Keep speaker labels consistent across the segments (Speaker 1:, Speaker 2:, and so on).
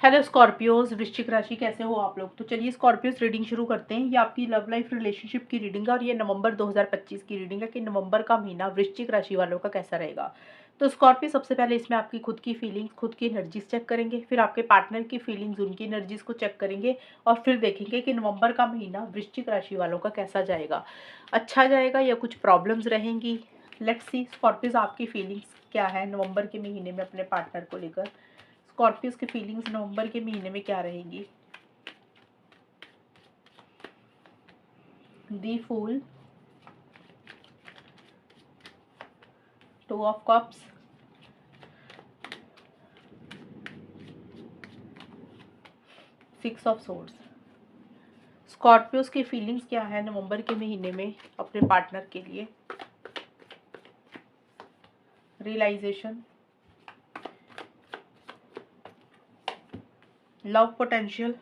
Speaker 1: Hello Scorpios, वृश्चिक राशि कैसे हो आप लोग। तो चलिए स्कॉर्पियोज रीडिंग शुरू करते हैं। ये आपकी लव लाइफ रिलेशनशिप की रीडिंग है और ये नवंबर 2025 की रीडिंग है कि नवंबर का महीना वृश्चिक राशि वालों का कैसा रहेगा। तो स्कॉर्पियो सबसे पहले इसमें आपकी खुद की फीलिंग्स, खुद की एनर्जीज चेक करेंगे, फिर आपके पार्टनर की फीलिंग्स, उनकी एनर्जीज को चेक करेंगे और फिर देखेंगे कि नवंबर का महीना वृश्चिक राशि वालों का कैसा जाएगा, अच्छा जाएगा या कुछ प्रॉब्लम्स रहेंगी। लेट्स सी स्कॉर्पियोज आपकी फीलिंग्स क्या है नवंबर के महीने में अपने पार्टनर को लेकर। स्कॉर्पियोस की फीलिंग्स नवंबर के महीने में क्या रहेंगी। The fool, two of cups, six of swords. Scorpios की फीलिंग्स क्या है नवंबर के महीने में अपने पार्टनर के लिए। रियलाइजेशन, लव पोटेंशियल,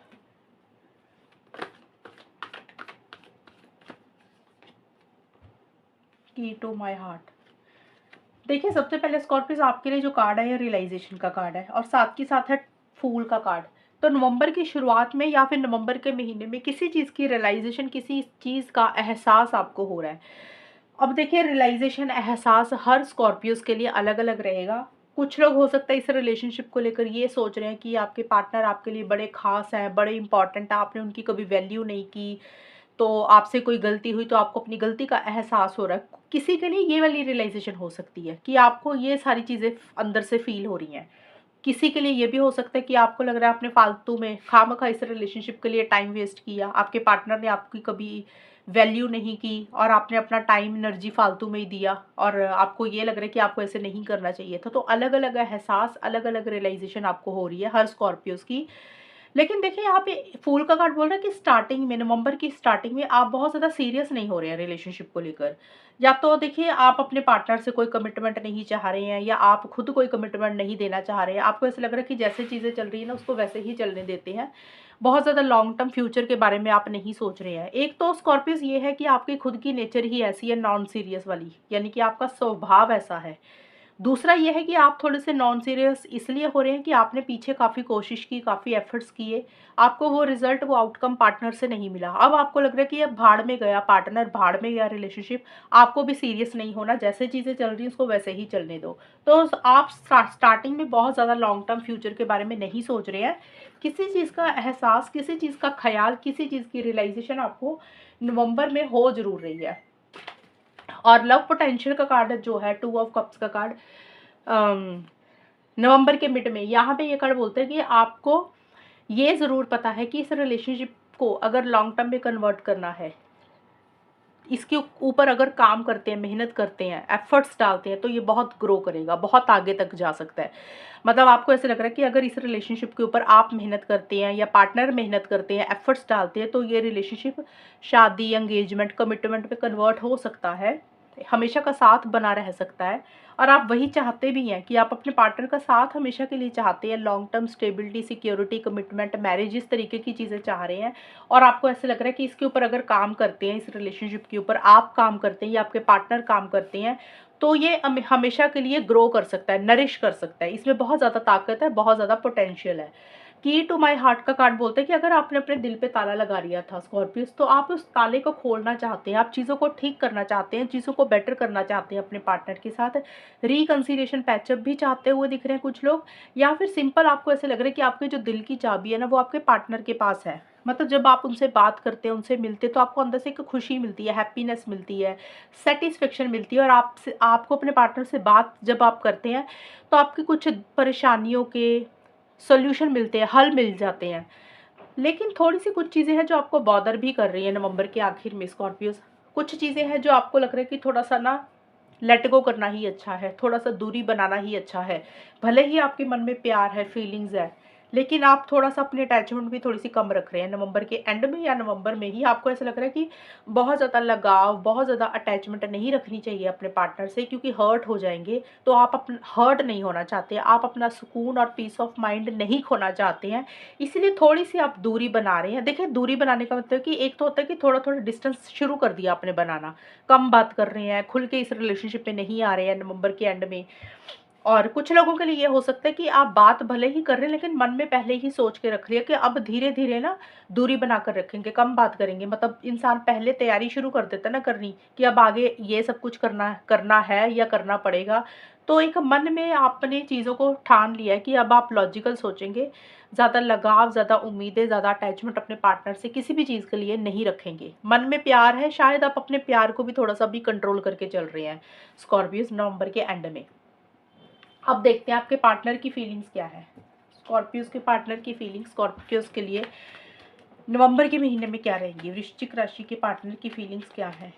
Speaker 1: की टू माय हार्ट। देखिए सबसे पहले स्कॉर्पियोस आपके लिए जो कार्ड है ये रियलाइजेशन का कार्ड है और साथ के साथ है फूल का कार्ड। तो नवंबर की शुरुआत में या फिर नवंबर के महीने में किसी चीज़ की रियलाइजेशन, किसी चीज़ का एहसास आपको हो रहा है। अब देखिए रियलाइजेशन, एहसास हर स्कॉर्पियोज के लिए अलग अलग रहेगा। कुछ लोग हो सकता है इस रिलेशनशिप को लेकर ये सोच रहे हैं कि आपके पार्टनर आपके लिए बड़े खास हैं, बड़े इंपॉर्टेंट हैं, आपने उनकी कभी वैल्यू नहीं की, तो आपसे कोई गलती हुई तो आपको अपनी गलती का एहसास हो रहा है। किसी के लिए ये वाली रियलाइजेशन हो सकती है कि आपको ये सारी चीज़ें अंदर से फील हो रही हैं। किसी के लिए ये भी हो सकता है कि आपको लग रहा है आपने फालतू में खामखा इस रिलेशनशिप के लिए टाइम वेस्ट किया, आपके पार्टनर ने आपकी कभी वैल्यू नहीं की और आपने अपना टाइम एनर्जी फालतू में ही दिया और आपको ये लग रहा है कि आपको ऐसे नहीं करना चाहिए था। तो अलग अलग एहसास, अलग अलग रियलाइजेशन आपको हो रही है हर स्कॉर्पियोज की। लेकिन देखिए यहाँ पे फूल का कार्ड बोल रहा है कि स्टार्टिंग में, नवंबर की स्टार्टिंग में आप बहुत ज़्यादा सीरियस नहीं हो रहे हैं रिलेशनशिप को लेकर। या तो देखिए आप अपने पार्टनर से कोई कमिटमेंट नहीं चाह रहे हैं या आप खुद कोई कमिटमेंट नहीं देना चाह रहे हैं। आपको ऐसा लग रहा है कि जैसे चीज़ें चल रही है ना उसको वैसे ही चलने देते हैं। बहुत ज़्यादा लॉन्ग टर्म फ्यूचर के बारे में आप नहीं सोच रहे हैं। एक तो स्कॉर्पियस ये है कि आपकी खुद की नेचर ही ऐसी है, नॉन सीरियस वाली, यानी कि आपका स्वभाव ऐसा है। दूसरा ये है कि आप थोड़े से नॉन सीरियस इसलिए हो रहे हैं कि आपने पीछे काफ़ी कोशिश की, काफ़ी एफर्ट्स किए, आपको वो रिजल्ट, वो आउटकम पार्टनर से नहीं मिला। अब आपको लग रहा है कि अब भाड़ में गया पार्टनर, भाड़ में गया रिलेशनशिप, आपको भी सीरियस नहीं होना, जैसे चीज़ें चल रही हैं उसको वैसे ही चलने दो। तो आप स्टार्टिंग में बहुत ज़्यादा लॉन्ग टर्म फ्यूचर के बारे में नहीं सोच रहे हैं। किसी चीज़ का एहसास, किसी चीज़ का ख्याल, किसी चीज़ की रियलाइजेशन आपको नवंबर में हो जरूर रही है। और लव पोटेंशियल का कार्ड जो है, टू ऑफ कप्स का कार्ड, नवंबर के मिड में यहाँ पे ये कार्ड बोलते हैं कि आपको ये ज़रूर पता है कि इस रिलेशनशिप को अगर लॉन्ग टर्म में कन्वर्ट करना है, इसके ऊपर अगर काम करते हैं, मेहनत करते हैं, एफर्ट्स डालते हैं तो ये बहुत ग्रो करेगा, बहुत आगे तक जा सकता है। मतलब आपको ऐसे लग रहा है कि अगर इस रिलेशनशिप के ऊपर आप मेहनत करते हैं या पार्टनर मेहनत करते हैं, एफर्ट्स डालते हैं, तो ये रिलेशनशिप शादी, एंगेजमेंट, कमिटमेंट में कन्वर्ट हो सकता है, हमेशा का साथ बना रह सकता है। और आप वही चाहते भी हैं कि आप अपने पार्टनर का साथ हमेशा के लिए चाहते हैं, long term stability, security, commitment, marriage, इस तरीके की चीज़ें चाह रहे हैं। और आपको ऐसे लग रहा है कि इसके ऊपर अगर काम करते हैं, इस रिलेशनशिप के ऊपर आप काम करते हैं या आपके पार्टनर काम करते हैं, तो ये हमेशा के लिए ग्रो कर सकता है, नरिश कर सकता है। इसमें बहुत ज़्यादा ताकत है, बहुत ज़्यादा पोटेंशियल है। की टू माई हार्ट का कार्ड बोलते हैं कि अगर आपने अपने दिल पे ताला लगा लिया था स्कॉर्पियस, तो आप उस ताले को खोलना चाहते हैं, आप चीज़ों को ठीक करना चाहते हैं, चीज़ों को बेटर करना चाहते हैं अपने पार्टनर के साथ। रिकन्सिलिएशन, पैचअप भी चाहते हुए दिख रहे हैं कुछ लोग, या फिर सिंपल आपको ऐसे लग रहा है कि आपके जो दिल की चाबी है ना वो आपके पार्टनर के पास है। मतलब जब आप उनसे बात करते हैं, उनसे मिलते हैं, तो आपको अंदर से एक खुशी मिलती है, हैप्पीनेस मिलती है, सेटिस्फेक्शन मिलती है। और आपको अपने पार्टनर से बात जब आप करते हैं तो आपकी कुछ परेशानियों के सॉल्यूशन मिलते हैं, हल मिल जाते हैं। लेकिन थोड़ी सी कुछ चीज़ें हैं जो आपको बॉदर भी कर रही है नवंबर के आखिर में स्कॉर्पियोस। कुछ चीज़ें हैं जो आपको लग रहा है कि थोड़ा सा ना लेट गो करना ही अच्छा है, थोड़ा सा दूरी बनाना ही अच्छा है। भले ही आपके मन में प्यार है, फीलिंग्स है, लेकिन आप थोड़ा सा अपनी अटैचमेंट भी थोड़ी सी कम रख रहे हैं नवंबर के एंड में, या नवंबर में ही आपको ऐसा लग रहा है कि बहुत ज़्यादा लगाव, बहुत ज़्यादा अटैचमेंट नहीं रखनी चाहिए अपने पार्टनर से, क्योंकि हर्ट हो जाएंगे। तो आप अपना हर्ट नहीं होना चाहते, आप अपना सुकून और पीस ऑफ माइंड नहीं खोना चाहते हैं, इसलिए थोड़ी सी आप दूरी बना रहे हैं। देखिए दूरी बनाने का मतलब कि एक तो होता है कि थोड़ा थोड़ा डिस्टेंस शुरू कर दिया आपने बनाना, कम बात कर रहे हैं, खुल के इस रिलेशनशिप में नहीं आ रहे हैं नवंबर के एंड में, और कुछ लोगों के लिए ये हो सकता है कि आप बात भले ही कर रहे हैं लेकिन मन में पहले ही सोच के रख लिया कि अब धीरे धीरे ना दूरी बनाकर रखेंगे, कम बात करेंगे। मतलब इंसान पहले तैयारी शुरू कर देता है ना करनी, कि अब आगे ये सब कुछ करना है या करना पड़ेगा। तो एक मन में आपने चीज़ों को ठान लिया है कि अब आप लॉजिकल सोचेंगे, ज़्यादा लगाव, ज़्यादा उम्मीदें, ज़्यादा अटैचमेंट अपने पार्टनर से किसी भी चीज़ के लिए नहीं रखेंगे। मन में प्यार है, शायद आप अपने प्यार को भी थोड़ा सा भी कंट्रोल करके चल रहे हैं स्कॉर्पियोस नवंबर के एंड में। अब देखते हैं आपके पार्टनर की फीलिंग्स क्या है। स्कॉर्पियोस के पार्टनर की फीलिंग्स स्कॉर्पियोस के लिए नवंबर के महीने में क्या रहेंगी। वृश्चिक राशि के पार्टनर की फीलिंग्स क्या है।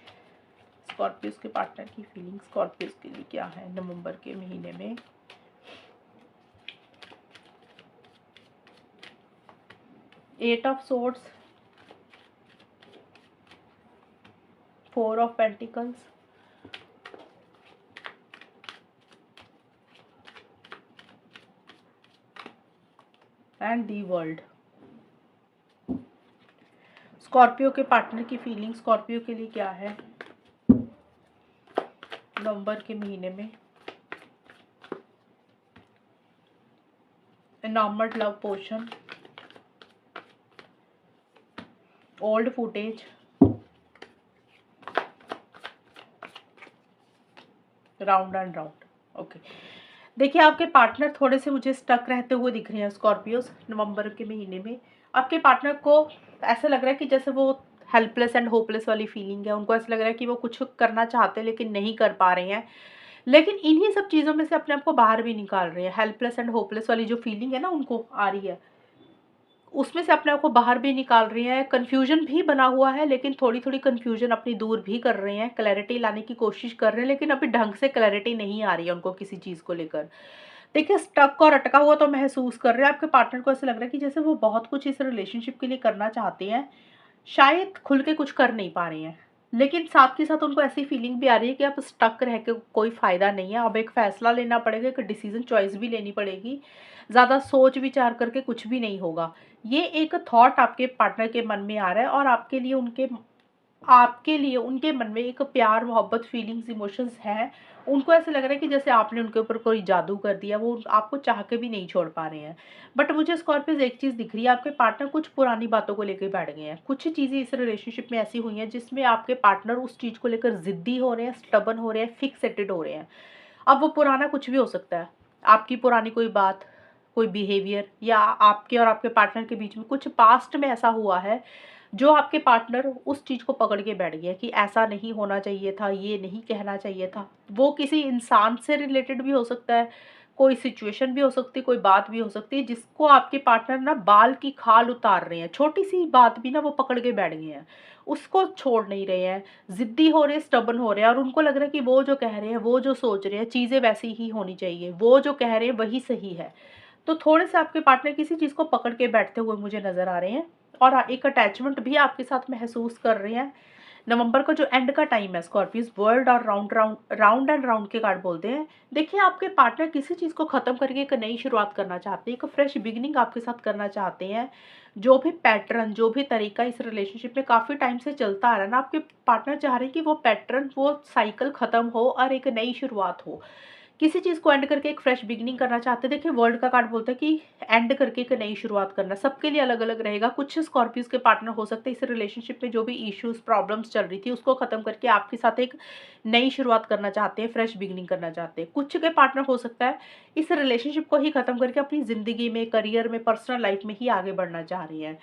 Speaker 1: स्कॉर्पियोस के पार्टनर की फीलिंग्स स्कॉर्पियोस के लिए क्या है नवंबर के महीने में। Eight of swords, four of pentacles, and the world. Scorpio के पार्टनर की फीलिंग स्कॉर्पियो के लिए क्या है नवंबर के महीने में। Enamoured love potion, old footage, round and round. Okay, देखिए आपके पार्टनर थोड़े से मुझे स्टक रहते हुए दिख रहे हैं स्कॉर्पियोस नवंबर के महीने में। आपके पार्टनर को ऐसा लग रहा है कि जैसे वो हेल्पलेस एंड होपलेस वाली फीलिंग है। उनको ऐसा लग रहा है कि वो कुछ करना चाहते हैं लेकिन नहीं कर पा रहे हैं, लेकिन इन्हीं सब चीज़ों में से अपने आप को बाहर भी निकाल रहे हैं। हेल्पलेस एंड होपलेस वाली जो फीलिंग है ना उनको आ रही है, उसमें से अपने आप को बाहर भी निकाल रही हैं। कन्फ्यूजन भी बना हुआ है लेकिन थोड़ी थोड़ी कन्फ्यूजन अपनी दूर भी कर रहे हैं, क्लैरिटी लाने की कोशिश कर रहे हैं, लेकिन अभी ढंग से क्लैरिटी नहीं आ रही है उनको किसी चीज़ को लेकर। देखिए स्टक और अटका हुआ तो महसूस कर रहे हैं। आपके पार्टनर को ऐसा लग रहा है कि जैसे वो बहुत कुछ इस रिलेशनशिप के लिए करना चाहते हैं, शायद खुल के कुछ कर नहीं पा रहे हैं, लेकिन साथ के साथ उनको ऐसी फीलिंग भी आ रही है कि अब स्टक रह के कोई फ़ायदा नहीं है। अब एक फ़ैसला लेना पड़ेगा, एक डिसीजन चॉइस भी लेनी पड़ेगी। ज़्यादा सोच विचार करके कुछ भी नहीं होगा। ये एक थॉट आपके पार्टनर के मन में आ रहा है और आपके लिए उनके मन में एक प्यार, मोहब्बत, फीलिंग्स, इमोशंस हैं। उनको ऐसा लग रहा है कि जैसे आपने उनके ऊपर कोई जादू कर दिया, वो आपको चाह के भी नहीं छोड़ पा रहे हैं। बट मुझे स्कॉर्पियोज एक चीज़ दिख रही है, आपके पार्टनर कुछ पुरानी बातों को लेकर बैठ गए हैं। कुछ चीज़ें इस रिलेशनशिप में ऐसी हुई हैं जिसमें आपके पार्टनर उस चीज़ को लेकर ज़िद्दी हो रहे हैं, स्टबन हो रहे हैं, फिक्सेटेड हो रहे हैं। अब वो पुराना कुछ भी हो सकता है, आपकी पुरानी कोई बात, कोई बिहेवियर, या आपके और आपके पार्टनर के बीच में कुछ पास्ट में ऐसा हुआ है जो आपके पार्टनर उस चीज़ को पकड़ के बैठ गया कि ऐसा नहीं होना चाहिए था, ये नहीं कहना चाहिए था। वो किसी इंसान से रिलेटेड भी हो सकता है, कोई सिचुएशन भी हो सकती है, कोई बात भी हो सकती है जिसको आपके पार्टनर ना बाल की खाल उतार रहे हैं। छोटी सी बात भी ना वो पकड़ के बैठ गए हैं, उसको छोड़ नहीं रहे हैं, ज़िद्दी हो रहे हैं, स्टबन हो रहे हैं, और उनको लग रहा है कि वो जो कह रहे हैं, वो जो सोच रहे हैं, चीज़ें वैसी ही होनी चाहिए, वो जो कह रहे हैं वही सही है। तो थोड़े से आपके पार्टनर किसी चीज़ को पकड़ के बैठते हुए मुझे नज़र आ रहे हैं, और एक अटैचमेंट भी आपके साथ महसूस कर रहे हैं। नवंबर का जो एंड का टाइम है स्कॉर्पियोज, वर्ल्ड और राउंड एंड राउंड के कार्ड बोलते हैं। देखिए आपके पार्टनर किसी चीज़ को ख़त्म करके एक नई शुरुआत करना चाहते हैं, एक फ्रेश बिगिनिंग आपके साथ करना चाहते हैं। जो भी पैटर्न, जो भी तरीका इस रिलेशनशिप में काफ़ी टाइम से चलता आ रहा है ना, आपके पार्टनर चाह रहे हैं कि वो पैटर्न, वो साइकिल ख़त्म हो और एक नई शुरुआत हो। किसी चीज़ को एंड करके एक फ्रेश बिगिनिंग करना चाहते हैं। देखिए वर्ल्ड का कार्ड बोलता है कि एंड करके एक नई शुरुआत करना। सबके लिए अलग अलग रहेगा। कुछ स्कॉर्पियोज के पार्टनर हो सकते हैं इस रिलेशनशिप में जो भी इश्यूज, प्रॉब्लम्स चल रही थी उसको खत्म करके आपके साथ एक नई शुरुआत करना चाहते हैं, फ्रेश बिगिनिंग करना चाहते हैं। कुछ के पार्टनर हो सकता है इस रिलेशनशिप को ही खत्म करके अपनी जिंदगी में, करियर में, पर्सनल लाइफ में ही आगे बढ़ना चाह रही हैं।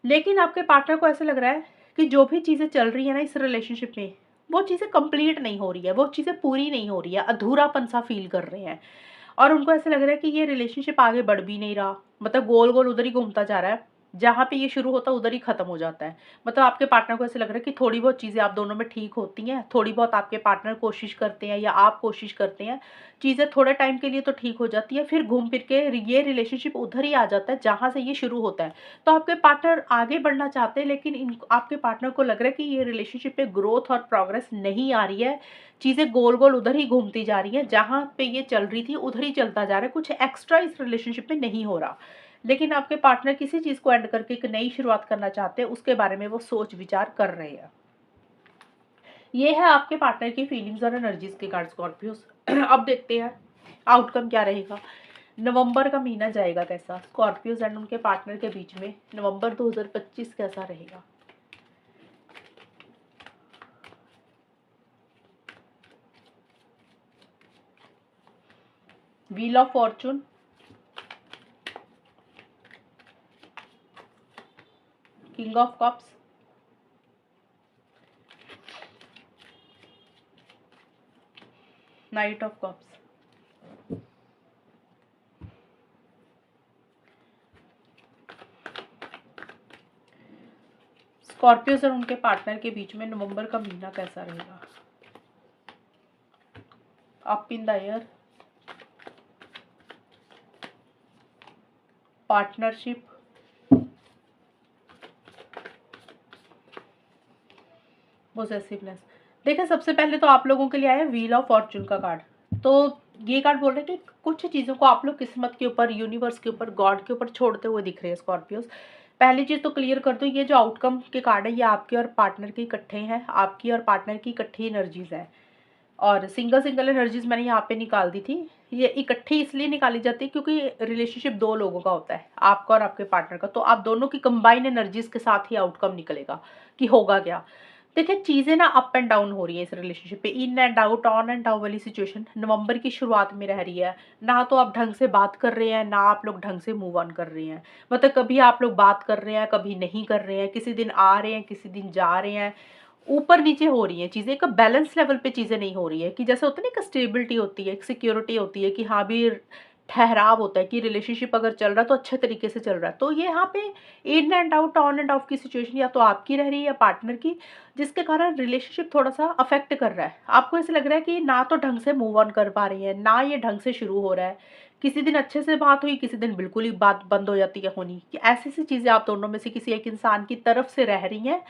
Speaker 1: लेकिन आपके पार्टनर को ऐसा लग रहा है कि जो भी चीज़ें चल रही है ना इस रिलेशनशिप में, वो चीज़ें कंप्लीट नहीं हो रही है, वो चीज़ें पूरी नहीं हो रही है, अधूरापन सा फील कर रहे हैं। और उनको ऐसा लग रहा है कि ये रिलेशनशिप आगे बढ़ भी नहीं रहा, मतलब गोल गोल उधर ही घूमता जा रहा है, जहाँ पे ये शुरू होता है उधर ही खत्म हो जाता है। मतलब आपके पार्टनर को ऐसा लग रहा है कि थोड़ी बहुत चीज़ें आप दोनों में ठीक होती हैं, थोड़ी बहुत आपके पार्टनर कोशिश करते हैं या आप कोशिश करते हैं, चीज़ें थोड़े टाइम के लिए तो ठीक हो जाती है, फिर घूम फिर के ये रिलेशनशिप उधर ही आ जाता है जहाँ से ये शुरू होता है। तो आपके पार्टनर आगे बढ़ना चाहते हैं, लेकिन आपके पार्टनर को लग रहा है कि ये रिलेशनशिप में ग्रोथ और प्रोग्रेस नहीं आ रही है। चीज़ें गोल गोल उधर ही घूमती जा रही हैं, जहाँ पे ये चल रही थी उधर ही चलता जा रहा है, कुछ एक्स्ट्रा इस रिलेशनशिप में नहीं हो रहा। लेकिन आपके पार्टनर किसी चीज़ को एंड करके एक नई शुरुआत करना चाहते हैं, उसके बारे में वो सोच विचार कर रहे हैं। ये है आपके पार्टनर की फीलिंग्स और एनर्जीज के कार्ड स्कॉर्पियोस। अब देखते हैं आउटकम क्या रहेगा, नवंबर का महीना जाएगा कैसा स्कॉर्पियोज एंड उनके पार्टनर के बीच में, नवंबर 2025 कैसा रहेगा। Wheel of Fortune, king of cups, night of cups. Scorpios और उनके पार्टनर के बीच में नवंबर का महीना कैसा रहेगा। Up in the air, partnership, possessiveness. देखिए सबसे पहले तो आप लोगों के लिए आया व्हील ऑफ फॉर्चून का कार्ड। तो ये कार्ड बोल रहे हैं कि कुछ चीज़ों को आप लोग किस्मत के ऊपर, यूनिवर्स के ऊपर, गॉड के ऊपर छोड़ते हुए दिख रहे हैं स्कॉर्पियोज। पहली चीज़ तो क्लियर कर दो, ये जो आउटकम के कार्ड है ये आपके और पार्टनर के इकट्ठे हैं, आपकी और पार्टनर की इकट्ठी एनर्जीज हैं। और सिंगल सिंगल एनर्जीज मैंने यहाँ पे निकाल दी थी। ये इकट्ठी इसलिए निकाली जाती है क्योंकि रिलेशनशिप दो लोगों का होता है, आपका और आपके पार्टनर का। तो आप दोनों की कंबाइन एनर्जीज के साथ ही आउटकम निकलेगा कि होगा क्या। देखिए चीज़ें ना अप एंड डाउन हो रही है इस रिलेशनशिप पे, in and out, on and out वाली सिचुएशन नवंबर की शुरुआत में रह रही है। ना तो आप ढंग से बात कर रहे हैं, ना आप लोग ढंग से मूव ऑन कर रहे हैं। मतलब कभी आप लोग बात कर रहे हैं, कभी नहीं कर रहे हैं, किसी दिन आ रहे हैं, किसी दिन जा रहे हैं, ऊपर नीचे हो रही हैं चीज़ें। एक बैलेंस लेवल पे चीज़ें नहीं हो रही है कि जैसे होता है ना, एक स्टेबिलिटी होती है, एक सिक्योरिटी होती है कि हाँ भी ठहराव होता है कि रिलेशनशिप अगर चल रहा है तो अच्छे तरीके से चल रहा है। तो ये यहाँ पे in and out, on end of की सिचुएशन या तो आपकी रह रही है या पार्टनर की, जिसके कारण रिलेशनशिप थोड़ा सा अफेक्ट कर रहा है। आपको ऐसा लग रहा है कि ना तो ढंग से मूव ऑन कर पा रही है, ना ये ढंग से शुरू हो रहा है। किसी दिन अच्छे से बात हुई, किसी दिन बिल्कुल ही बात बंद हो जाती है होनी, कि ऐसी सी चीज़ें आप दोनों में से किसी एक इंसान की तरफ से रह रही हैं,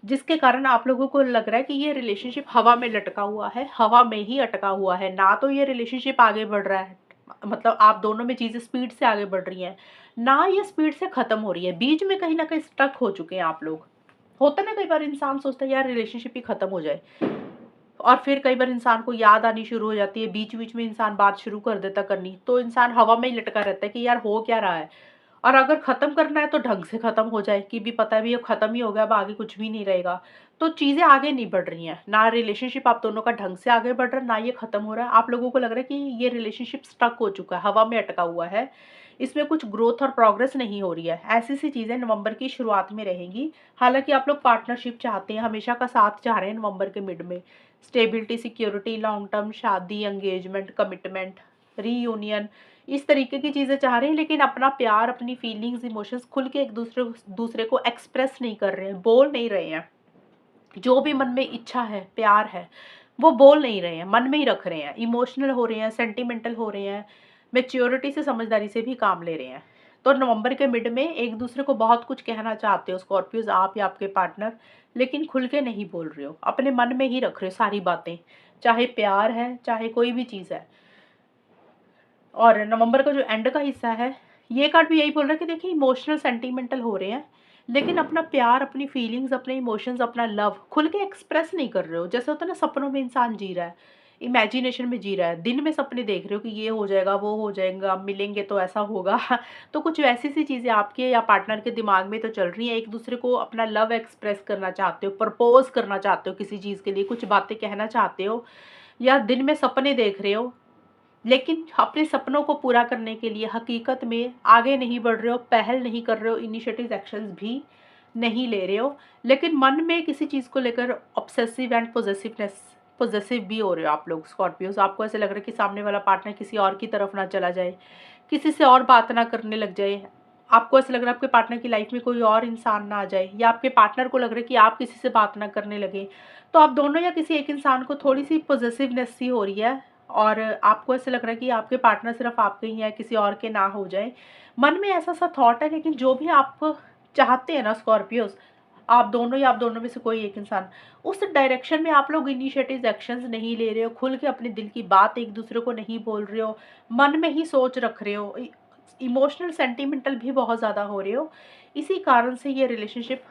Speaker 1: जिसके कारण आप लोगों को लग रहा है कि ये रिलेशनशिप हवा में लटका हुआ है, हवा में ही अटका हुआ है। ना तो ये रिलेशनशिप आगे बढ़ रहा है, मतलब आप दोनों में चीज़ें स्पीड से आगे बढ़ रही हैं, ना ये स्पीड से ख़त्म हो रही है। बीच में कहीं ना कहीं स्टक हो चुके हैं आप लोग। होता है ना, कई बार इंसान सोचता है यार रिलेशनशिप ही ख़त्म हो जाए, और फिर कई बार इंसान को याद आनी शुरू हो जाती है, बीच बीच में इंसान बात शुरू कर देता करनी, तो इंसान हवा में ही लटका रहता है कि यार हो क्या रहा है। और अगर ख़त्म करना है तो ढंग से ख़त्म हो जाए, कि भी पता है भी अब ख़त्म ही हो गया, अब आगे कुछ भी नहीं रहेगा। तो चीज़ें आगे नहीं बढ़ रही हैं, ना रिलेशनशिप आप दोनों का ढंग से आगे बढ़ रहा है, ना ये ख़त्म हो रहा है। आप लोगों को लग रहा है कि ये रिलेशनशिप स्टक हो चुका है, हवा में अटका हुआ है, इसमें कुछ ग्रोथ और प्रोग्रेस नहीं हो रही है। ऐसी सी चीज़ें नवंबर की शुरुआत में रहेंगी। हालांकि आप लोग पार्टनरशिप चाहते हैं, हमेशा का साथ चाह रहे हैं नवंबर के मिड में, स्टेबिलिटी, सिक्योरिटी, लॉन्ग टर्म, शादी, एंगेजमेंट, कमिटमेंट, रीयूनियन, इस तरीके की चीज़ें चाह रहे हैं। लेकिन अपना प्यार, अपनी फीलिंग्स, इमोशंस खुल के एक दूसरे को एक्सप्रेस नहीं कर रहे हैं, बोल नहीं रहे हैं। जो भी मन में इच्छा है, प्यार है, वो बोल नहीं रहे हैं, मन में ही रख रहे हैं, इमोशनल हो रहे हैं, सेंटिमेंटल हो रहे हैं, मैच्योरिटी से, समझदारी से भी काम ले रहे हैं। तो नवंबर के मिड में एक दूसरे को बहुत कुछ कहना चाहते हो स्कॉर्पियोज, आप या आपके पार्टनर, लेकिन खुल के नहीं बोल रहे हो, अपने मन में ही रख रहे हो सारी बातें, चाहे प्यार है, चाहे कोई भी चीज़ है। और नवंबर का जो एंड का हिस्सा है, ये कार्ड भी यही बोल रहा है कि देखिए इमोशनल, सेंटिमेंटल हो रहे हैं, लेकिन अपना प्यार, अपनी फीलिंग्स, अपने इमोशंस, अपना लव खुल के एक्सप्रेस नहीं कर रहे हो। जैसे होता है ना, सपनों में इंसान जी रहा है, इमेजिनेशन में जी रहा है, दिन में सपने देख रहे हो कि ये हो जाएगा, वो हो जाएगा, मिलेंगे तो ऐसा होगा तो कुछ वैसी सी चीज़ें आपके या पार्टनर के दिमाग में तो चल रही हैं। एक दूसरे को अपना लव एक्सप्रेस करना चाहते हो, प्रपोज करना चाहते हो, किसी चीज़ के लिए कुछ बातें कहना चाहते हो, या दिन में सपने देख रहे हो, लेकिन अपने सपनों को पूरा करने के लिए हकीकत में आगे नहीं बढ़ रहे हो, पहल नहीं कर रहे हो, इनिशिएटिव एक्शंस भी नहीं ले रहे हो। लेकिन मन में किसी चीज़ को लेकर ऑब्सेसिव एंड पॉजेसिव भी हो रहे हो आप लोग स्कॉर्पियोज। आपको ऐसे लग रहा है कि सामने वाला पार्टनर किसी और की तरफ ना चला जाए, किसी से और बात ना करने लग जाए। आपको ऐसा लग रहा है आपके पार्टनर की लाइफ में कोई और इंसान ना आ जाए, या आपके पार्टनर को लग रहा है कि आप किसी से बात ना करने लगे। तो आप दोनों या किसी एक इंसान को थोड़ी सी पॉजेसिवनेस सी हो रही है, और आपको ऐसा लग रहा है कि आपके पार्टनर सिर्फ आपके ही हैं, किसी और के ना हो जाए। मन में ऐसा सा थॉट है, लेकिन जो भी आप चाहते हैं ना स्कॉर्पियोज, आप दोनों या आप दोनों में से कोई एक इंसान, उस डायरेक्शन में आप लोग इनिशिएटिव एक्शंस नहीं ले रहे हो, खुल के अपने दिल की बात एक दूसरे को नहीं बोल रहे हो, मन में ही सोच रख रहे हो, इमोशनल, सेंटिमेंटल भी बहुत ज़्यादा हो रहे हो। इसी कारण से ये रिलेशनशिप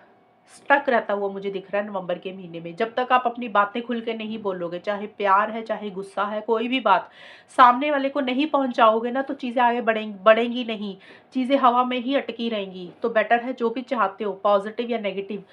Speaker 1: स्टक रहता हुआ मुझे दिख रहा है नवंबर के महीने में। जब तक आप अपनी बातें खुल के नहीं बोलोगे, चाहे प्यार है, चाहे गुस्सा है, कोई भी बात सामने वाले को नहीं पहुंचाओगे ना, तो चीज़ें आगे बढ़ेंगी नहीं, चीज़ें हवा में ही अटकी रहेंगी। तो बेटर है जो भी चाहते हो, पॉजिटिव या नेगेटिव,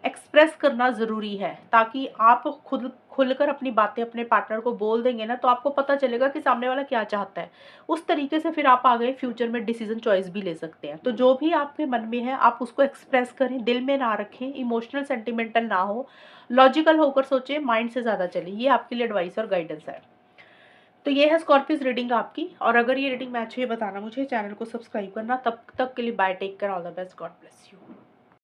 Speaker 1: एक्सप्रेस करना ज़रूरी है, ताकि आप खुद खुलकर अपनी बातें अपने पार्टनर को बोल देंगे ना, तो आपको पता चलेगा कि सामने वाला क्या चाहता है। उस तरीके से फिर आप आगे फ्यूचर में डिसीजन चॉइस भी ले सकते हैं। तो जो भी आपके मन में है आप उसको एक्सप्रेस करें, दिल में ना रखें, इमोशनल सेंटिमेंटल ना हो, लॉजिकल होकर सोचें, माइंड से ज़्यादा चलें। ये आपके लिए एडवाइस और गाइडेंस है। तो ये है स्कॉर्पियोज रीडिंग आपकी, और अगर ये रीडिंग मैच हुई बताना मुझे, चैनल को सब्सक्राइब करना। तब तक के लिए bye, take care, all the best, God bless you.